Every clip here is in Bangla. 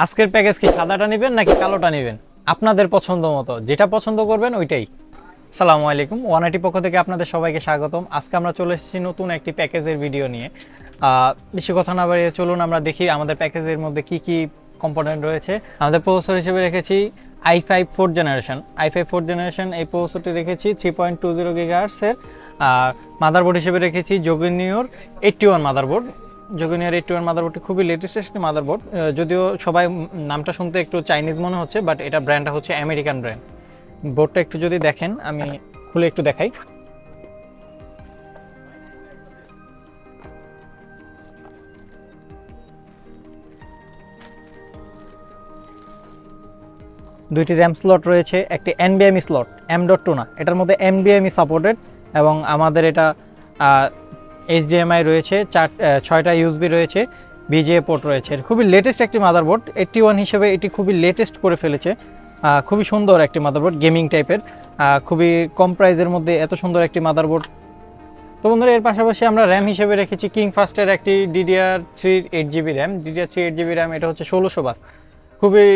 আজকের প্যাকেজ কি সাদাটা নেবেন নাকি কালোটা নেবেন? আপনাদের পছন্দ মতো যেটা পছন্দ করবেন ওইটাই। আসসালামু আলাইকুম, 180 পক্ষ থেকে আপনাদের সবাইকে স্বাগতম। আজকে আমরা চলে এসেছি নতুন একটি প্যাকেজের ভিডিও নিয়ে। বেশি কথা না বাড়িয়ে চলুন আমরা দেখি আমাদের প্যাকেজের মধ্যে কি কি কম্পোনেন্ট রয়েছে। আমাদের প্রসেসর হিসেবে রেখেছি i5 4th generation. i5 4th generation এই প্রসেসরটি রেখেছি 3.20 GHz-এর। আর মাদারবোর্ড হিসেবে রেখেছি JGINYUE 81 মাদারবোর্ড। JGINYUE 81 মাদারবোর্ডটি খুবই লেটেস্ট একটি মাদারবোর্ড, যদিও সবাই নামটা শুনতে একটু চাইনিজ মনে হচ্ছে, বাট এটা ব্র্যান্ডটা হচ্ছে আমেরিকান ব্র্যান্ড। বোর্ডটা একটু যদি দেখেন, আমি খুলে একটু দেখাই। দুইটি র্যাম স্লট রয়েছে, একটি NVMe স্লট, M.2 না, এটার মধ্যে NVMe সাপোর্টেড, এবং আমাদের এটা HDMI রয়েছে, 6টা USB রয়েছে, BGA পোর্ট রয়েছে। খুবই লেটেস্ট একটি মাদারবোর্ড, 81 হিসেবে এটি খুবই লেটেস্ট করে ফেলেছে। খুবই সুন্দর একটি মাদারবোর্ড, গেমিং টাইপের, খুবই কম প্রাইসের মধ্যে এত সুন্দর একটি মাদারবোর্ড। তো বন্ধুরা, এর পাশাপাশি আমরা র্যাম হিসেবে রেখেছি কিংফাস্টের একটি DDR3 8GB RAM. DDR3 8GB RAM, এটা হচ্ছে 1600 বাস। খুবই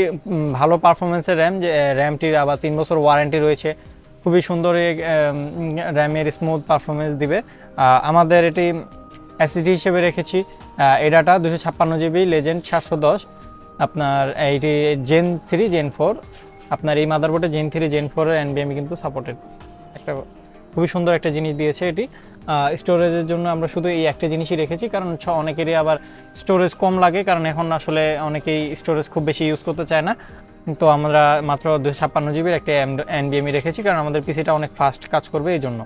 ভালো পারফরমেন্সের র্যাম, যে র্যামটির আবার 3 বছর ওয়ারেন্টি রয়েছে। খুবই সুন্দর র্যামের স্মুথ পারফরমেন্স দিবে। আমাদের এটি SSD হিসেবে রেখেছি ADATA 256GB লেজেন্ড 710। আপনার এইটি Gen 3 Gen 4, আপনার এই মাদারবোর্ডে Gen 3 Gen 4 এর NVMe কিন্তু সাপোর্টেড। একটা খুবই সুন্দর একটা জিনিস দিয়েছে এটি। স্টোরেজের জন্য আমরা শুধু এই একটা জিনিসই রেখেছি, কারণ অনেকেরই আবার স্টোরেজ কম লাগে, কারণ এখন আসলে অনেকেই স্টোরেজ খুব বেশি ইউজ করতে চায় না। তো আমরা মাত্র 256GBর একটা NVMe রেখেছি, কারণ আমাদের পিসিটা অনেক ফাস্ট কাজ করবে এই জন্য।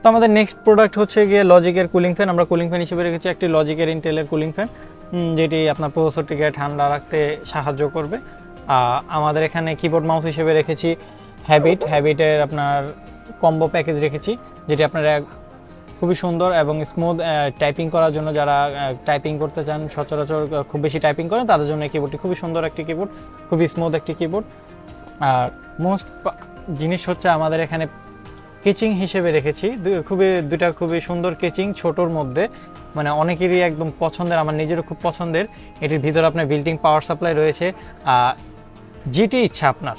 তো আমাদের নেক্সট প্রোডাক্ট হচ্ছে গিয়ে লজিকের কুলিং ফ্যান। আমরা কুলিং ফ্যান হিসেবে রেখেছি একটি লজিকের ইন্টেলের কুলিং ফ্যান, যেটি আপনার প্রসেসরটিকে ঠান্ডা রাখতে সাহায্য করবে। আমাদের এখানে কিবোর্ড মাউস হিসেবে রেখেছি হ্যাবিটের আপনার কম্বো প্যাকেজ রেখেছি, যেটি আপনারা খুবই সুন্দর এবং স্মুথ টাইপিং করার জন্য, যারা টাইপিং করতে চান, সচরাচর খুব বেশি টাইপিং করেন, তাদের জন্য এই কিবোর্ডটি খুবই সুন্দর একটি কিবোর্ড, খুবই স্মুথ একটি কিবোর্ড। আর মোস্ট জিনিস হচ্ছে আমাদের এখানে কেচিং হিসেবে রেখেছি দুটা খুবই সুন্দর কেচিং, ছোটোর মধ্যে, মানে অনেকেরই একদম পছন্দের, আমার নিজেরও খুব পছন্দের। এটির ভিতরে আপনার বিল্টিং পাওয়ার সাপ্লাই রয়েছে। যেটি ইচ্ছা আপনার,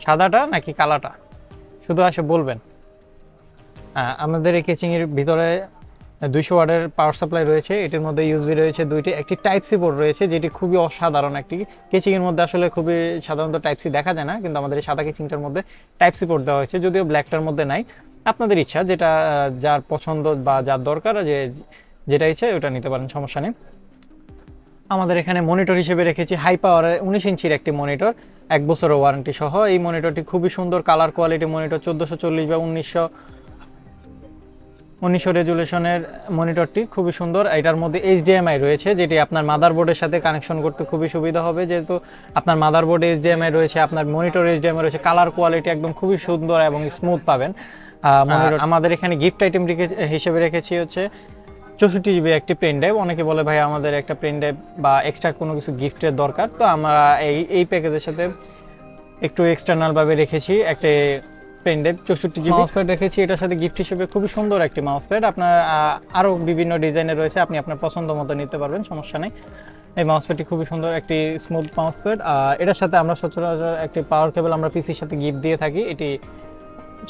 সাদাটা নাকি কালাটা, শুধু আসে বলবেন। আমাদের এই কেচিংয়ের ভিতরে 200 ওয়াটের পাওয়ার সাপ্লাই রয়েছে। এটির মধ্যে USB রয়েছে দুইটি, একটি টাইপ সি পোর্ট রয়েছে, যেটি খুবই অসাধারণ একটি। কেচিংয়ের মধ্যে আসলে খুবই সাধারণত টাইপ সি দেখা যায় না, কিন্তু আমাদের এই সাদা কেচিংটার মধ্যে টাইপ সি পোর্ট দেওয়া হয়েছে, যদিও ব্ল্যাকটার মধ্যে নাই। আপনাদের ইচ্ছা, যেটা যার পছন্দ বা যার দরকার, যেটা ইচ্ছা ওটা নিতে পারেন, সমস্যা নেই। আমাদের এখানে মনিটর হিসেবে রেখেছি HIPOWER 19 ইঞ্চির একটি মনিটর, 1 বছরের ওয়ারেন্টি সহ। এই মনিটরটি খুবই সুন্দর কালার কোয়ালিটি মনিটর, 1440 বা 1900 রেজুলেশনের মনিটরটি খুবই সুন্দর। এটার মধ্যে HDMI রয়েছে, যেটি আপনার মাদারবোর্ডের সাথে কানেকশন করতে খুবই সুবিধা হবে, যেহেতু আপনার মাদারবোর্ডে HDMI রয়েছে, আপনার মনিটরে HDMI রয়েছে। কালার কোয়ালিটি একদম খুবই সুন্দর এবং স্মুথ পাবেন। আমাদের এখানে গিফট আইটেম হিসেবে রেখেছি হচ্ছে 64GB একটি পেন ড্রাইভ। অনেকে বলে ভাই আমাদের একটা পেন ড্রাইভ বা এক্সট্রা কোনো কিছু গিফটের দরকার, তো আমরা এই প্যাকেজের সাথে একটু এক্সটার্নালভাবে রেখেছি একটা pen drive. 64GB mouse pad রেখেছি এটার সাথে গিফট হিসেবে, খুবই সুন্দর একটি মাউস প্যাড। আপনার আরও বিভিন্ন ডিজাইনের রয়েছে, আপনি আপনার পছন্দ মতো নিতে পারবেন, সমস্যা নেই। এই মাউস প্যাডটি খুবই সুন্দর একটি স্মুথ মাউস প্যাড। এটার সাথে আমরা সচরাচর একটি পাওয়ার কেবল আমরা পিসির সাথে গিফট দিয়ে থাকি, এটি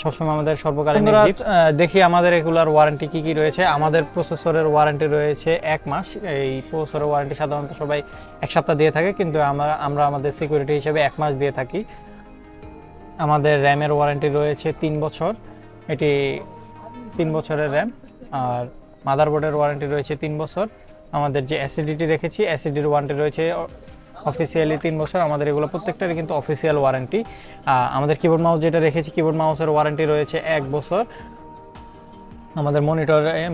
সবসময় আমাদের সর্বকালীন গিফট। দেখি আমাদের এগুলার ওয়ারেন্টি কি কি রয়েছে। আমাদের প্রসেসরের ওয়ারেন্টি রয়েছে 1 মাস। এই প্রসেসরের ওয়ারেন্টি সাধারণত সবাই 1 সপ্তাহ দিয়ে থাকে, কিন্তু আমরা আমাদের সিকিউরিটি হিসেবে 1 মাস দিয়ে থাকি। আমাদের র্যামের ওয়ারেন্টি রয়েছে 3 বছর, এটি 3 বছরের র্যাম। আর মাদারবোর্ডের ওয়ারেন্টি রয়েছে 3 বছর। আমাদের যে SSDটি রেখেছি, SSDর ওয়ারেন্টি রয়েছে অফিসিয়ালি 3 বছর। আমাদের এগুলো প্রত্যেকটারই কিন্তু অফিসিয়াল ওয়ারেন্টি। আমাদের কিবোর্ড মাউস যেটা রেখেছি, কিবোর্ড মাউসের ওয়ারেন্টি রয়েছে 1 বছর। আমাদের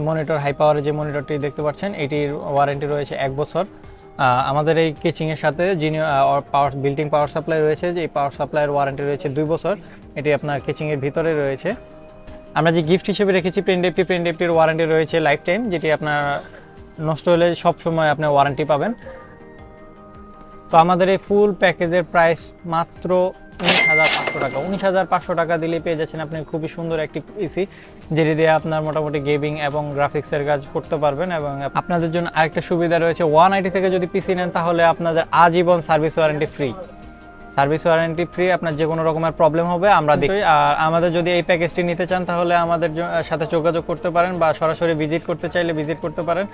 মনিটর HIPOWER যে মনিটরটি দেখতে পাচ্ছেন, এটির ওয়ারেন্টি রয়েছে 1 বছর। আমাদের এই কেচিংয়ের সাথে বিল্টিং পাওয়ার সাপ্লাই রয়েছে, যে পাওয়ার সাপ্লাইয়ের ওয়ারেন্টি রয়েছে 2 বছর। এটি আপনার কেচিংয়ের ভিতরে রয়েছে। আমরা যে গিফট হিসেবে রেখেছি পেন ড্রাইভটির ওয়ারেন্টি রয়েছে লাইফ টাইম, যেটি আপনার নষ্ট হলে সব সময় আপনি ওয়ারেন্টি পাবেন। তো আমাদের এই ফুল প্যাকেজের প্রাইস মাত্র 19,500 টাকা। 19,500 টাকা দিলে পেয়ে যাচ্ছেন আপনি খুবই সুন্দর একটি পিসি, যেটি দিয়ে আপনার মোটামুটি গেমিং এবং গ্রাফিক্সের কাজ করতে পারবেন। এবং আপনাদের জন্য আরেকটা সুবিধা রয়েছে, 180 থেকে যদি পিসি নেন তাহলে আপনাদের আজীবন service warranty free. Service warranty free, আপনার যে কোনো রকমের প্রবলেম হবে আমরা দেখি। আর আমাদের যদি এই প্যাকেজটি নিতে চান তাহলে আমাদের সাথে যোগাযোগ করতে পারেন, বা সরাসরি ভিজিট করতে চাইলে ভিজিট করতে পারেন।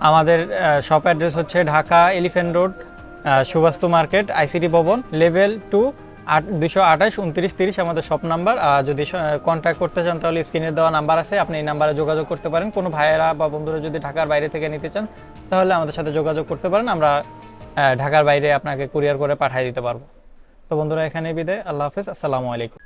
আমাদের শপ অ্যাড্রেস হচ্ছে Dhaka elephant road, Suvastu market, ICT ভবন, লেভেল 2, 228 29 30 আমাদের শপ নাম্বার। যদি কন্ট্যাক্ট করতে চান তাহলে স্ক্রিনে দেওয়া নাম্বার আছে, আপনি এই নাম্বারে যোগাযোগ করতে পারেন। কোনো ভাইয়েরা বা বন্ধুরা যদি ঢাকার বাইরে থেকে নিতে চান তাহলে আমাদের সাথে যোগাযোগ করতে পারেন, আমরা ঢাকার বাইরে আপনাকে কুরিয়ার করে পাঠিয়ে দিতে পারবো। তো বন্ধুরা, এখানে বিদায়, আল্লাহ হাফেজ, আসসালামু আলাইকুম।